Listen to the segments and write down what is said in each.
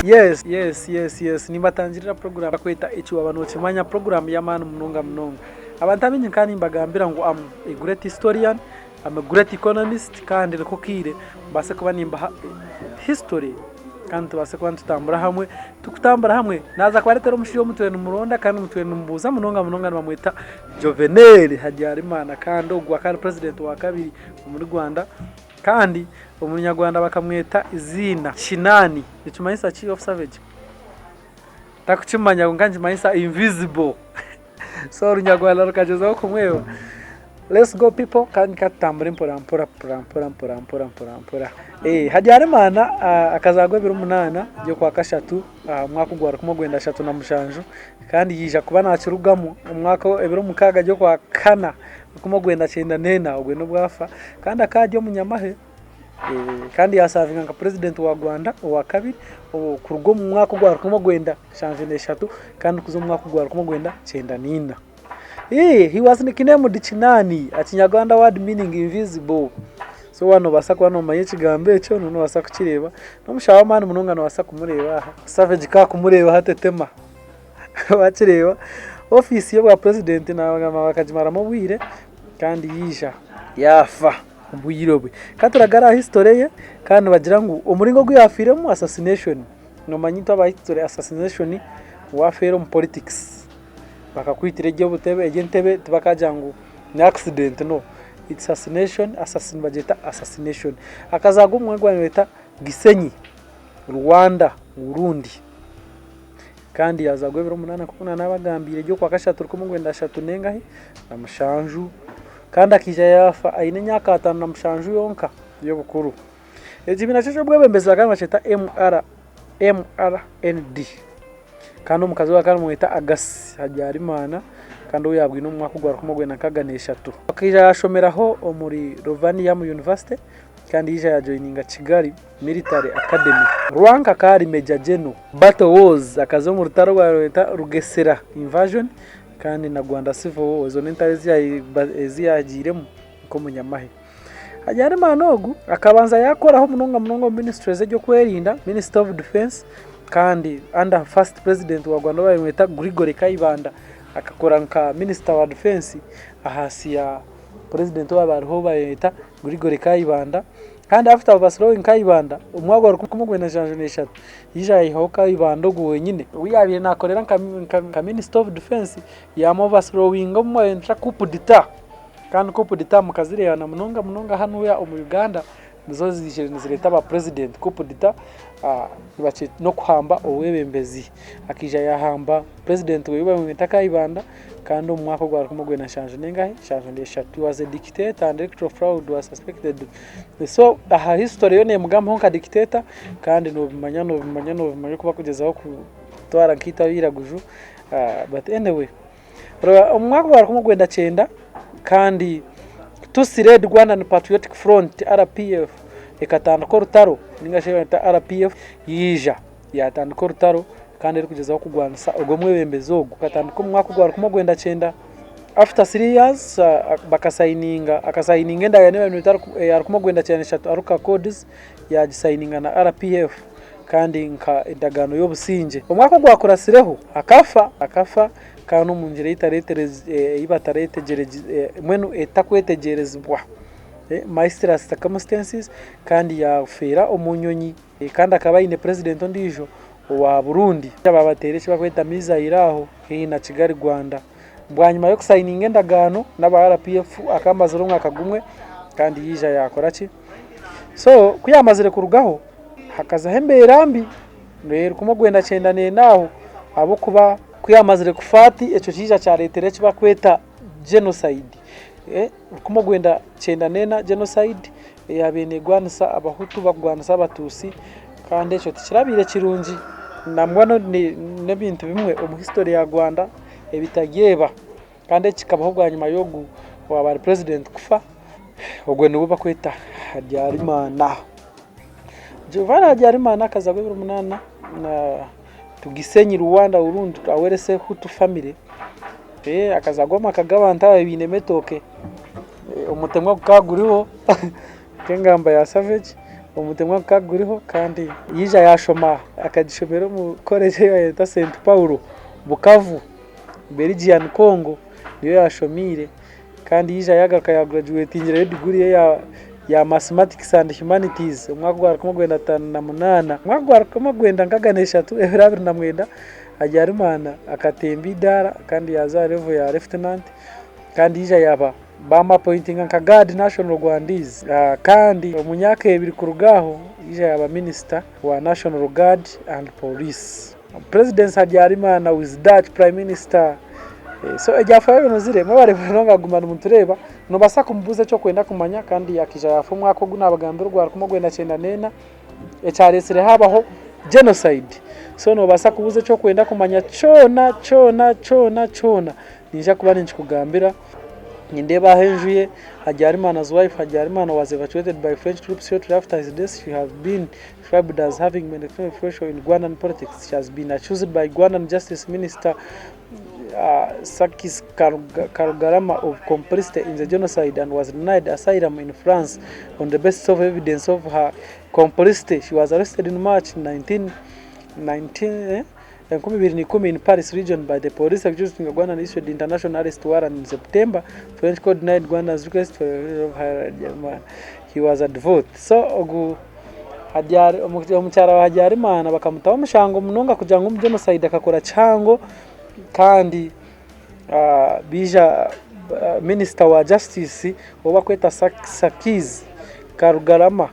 yes nimbatangirira program bakweta Eki Waba Nokimanya program ya manu munonga abantu amenye kandi mbagambira ngo am a great historian, am a great economist kandi rekokire base kuba nimba history kandi base kuba tutambura hamwe tukutambura hamwe naza kwaretera umushiro mutwe n'umuronda kandi mutwe n'umbuza munonga bamwita Juvénal Habyarimana kandi ogwa kandi president wa kabiri muri Rwanda kandi umunyarwanda bakamweta izina Kinani icyumayisa chief of savage takuchimanya nganji mayisa invisible so urunyarwanda rukagezaho kumwewa. Let's go people kandi katambura mpora Habyarimana akazagwa 2008 byo kwa kashatu mwaka ugwara kumugwenda 3 na mushanju kandi yija kuba nakirugamo umwaka 2006 byo kwa kana kumugwenda 9 ubwo no bwafa kandi akajyo munyamahe kandi yasavinga nka president wa Rwanda wa kabiri kurugo mu mwaka ugwara kumugwenda 3 kandi kuzo mwaka ugwara kumugwenda 9. He was nicknamed Kinani Kinyarwanda word meaning invisible. So wano basakwa no maye kigambe cyo no basaka kireba no mushawa mani munongano basaka kumureba savage ka kumureba hatetema bakireba office yo bwa president n'abagama bakajimara mu bwire kandi yisha yafa ubuyirobwe katuragara history ye kandi bagira ngo umuringo gwiyafiremo assassination no manyito aba history assassination warfare mu politics bakakwitire ryo butebe egentebe tubakajangu ni accident no it's assassin bajeta assassination akazaga umwegwa weta Gisenyi Rwanda Burundi kandi yazagwe 2008 kuna nabagambire ryo kwa kashatu kumugwenda 3 nengahe na mushanju kandi akija yafa aine nyaka 5 na mushanju yonka yo bukuru ejibina cyo bwebembeza kandi baceta MRND kandi umukazi wa kandi mwita Agasi Habyarimana kandi uyabwi no mwaka ugwara kumugwena kaganisha 3 akija yashomeraho muri Rovanium University kandi yija ya joininga Kigali Military Academy Rwanka kari Major General Battle Wars akazo mu rutaro rwa leta Rugesera Invasion kandi na Rwanda Civil War zo n'intarezi yaziyagiremo ko munyamahe Habyarimana ogu akabanza yakoraho munonga ministries ryo kwerinda Minister of Defense kandi under first president wa Rwanda bamwita Grigore Kayibanda akakora nka Minister wa Defense ahasi ya president wa bariho bayita Grigore Kayibanda kandi after overthrowing Kayibanda umwago wari kumugwena janjonesha yija iho Kayibanda go wenyine wiyabiye nakorera nka Minister of Defense ya overthrowing mu entra coup d'etat kandi coup d'etat mukazire na munonga hano ya mu Uganda nizo zireta aba president coup d'etat bace no kuhamba owebembezi akija yahamba president wewe mwita Kayibanda kandi umwaka gwa kumugwena change nengahe change ndeshatu was a dictator and electoral fraud was suspected. So aha history yo ne mugamba honka dictator kandi no bimanya kuba kugezaho kutwara nkitabira guju but anyway umwaka gwa kumugwenda 9 kandi Tusire Rwandan Patriotic Front RPF ekatandika rutaro ningashe RPF yija yatandika rutaro kandi kugezaho kugwanisa ubwo mwebembezo gukatandika umwaka ugwara kumugwenda 9 after 3 years akasayininga ndaga ne rutaro kumugwenda 9 aruka codes ya signinga na RPF kandi nka indagano yo businje umwaka ugwakurasireho akafa kanu munjire ibataretegereje mwenu etakwetegerezwa maestras circumstances kandi yafera umunyonyi kandi akaba ine president ndijo wa Burundi babatereshe bakweta miza iraho hina Kigali Rwanda bwanyuma yo kusigninga endagano n'aba RPF akamaze umwaka gumwe kandi yija yakora ki so kuyamazire kurugaho hakaza hemberambi rero kumugwenda 9 naho abo kuba kuyamazire kufati eco kija cha letere kibakweta genocide kumugwenda 9 genocide yabene gwanisa abahutu bagwanisa abatusi kandi eco tikirabire kirungi namwano ne bintu bimwe mu history ya Rwanda ebitageba kandi kikabaho bwanyuma yogu wabari president kufa ogwe nuba kweta Habyarimana Juvénal Habyarimana kazagwe 2008 na tugisenyi Rwanda Burundi awerese hutu family akazagoma kagabanta ibine metoke umutemwa kaguriho kengamba ya savage umutemwa kaguriho kandi yija yashoma akagishomero mu college ya St Paulo Bukavu Belgian Congo niyo yashomire kandi yija yagaka ya graduating degree ya mathematics and humanities umwaka wa 2008 umwaka wa 2023 Habyarimana akatemba idara kandi yaza level ya lieutenant kandi yija yaba bama pointing nka guard national Rwandese kandi umunyaka ebiri kurugaho yija yaba minister wa national guard and police. President Habyarimana with that prime minister so ejafa bino zire mabare banonga gumana umutureba no basa kumbuza cyo kwenda kumanya kandi yakija yafu mwako gunabagambe rwara kumugwenda cyenda nena echaresire habaho genocide so no basa kubuza cyo kwenda kumanya chona ninja kubana nchikugambira Ndeba henjuye Habyarimana's wife Habyarimana was evacuated by French troops shortly after his death. She has been described as having manifested influence in Rwandan politics. She has been accused by Rwandan Justice Minister Sakis Karugarama of complicity in the genocide and was denied asylum in France on the basis of evidence of her complicity. She was arrested in March 2019 in Paris region by the police accusing Rwanda and issued international arrest warrant in September. French court denied Rwanda's request for Habyarimana. He was advocate. So ogu omucyara wa Habyarimana bakamutaho mushango munonga kugira ngo genocide akakora cyango kandi bija minister wa justice oba kweta Sakis Karugarama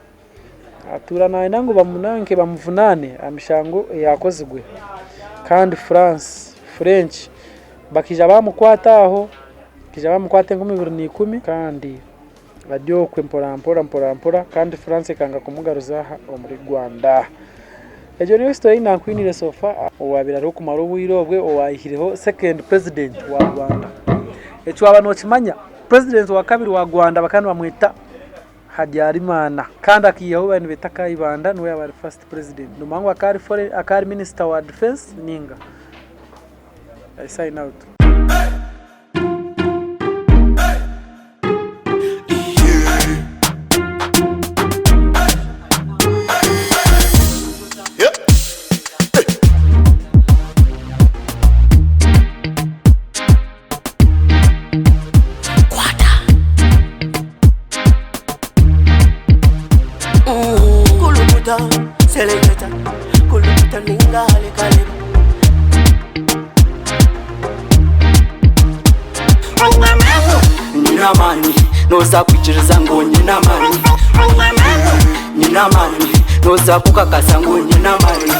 aturana inango bamunanke bamuvunane amishango yakozigwe kandi French bakija bamukwataho kija bamukwate 2010 kandi radio kwempora kandi France kanga kumugaruza muri Rwanda. Ejo niyo story nakwinire sofa owabira ro kumara ubwirobwe owahireho second president wa Rwanda. Eki Waba Nokimanya president wa kabiri wa Rwanda bakandi bamwita Habyarimana kandi akiyaho bane betaka ibanda no yaba first president numango akari minister wa defense ninga. I sign out. Selecta, kuluta ninga kale. Nina mani, no za kuchiriza ngo nina mani. Nina mani, no za kukakasa ngo nina mani.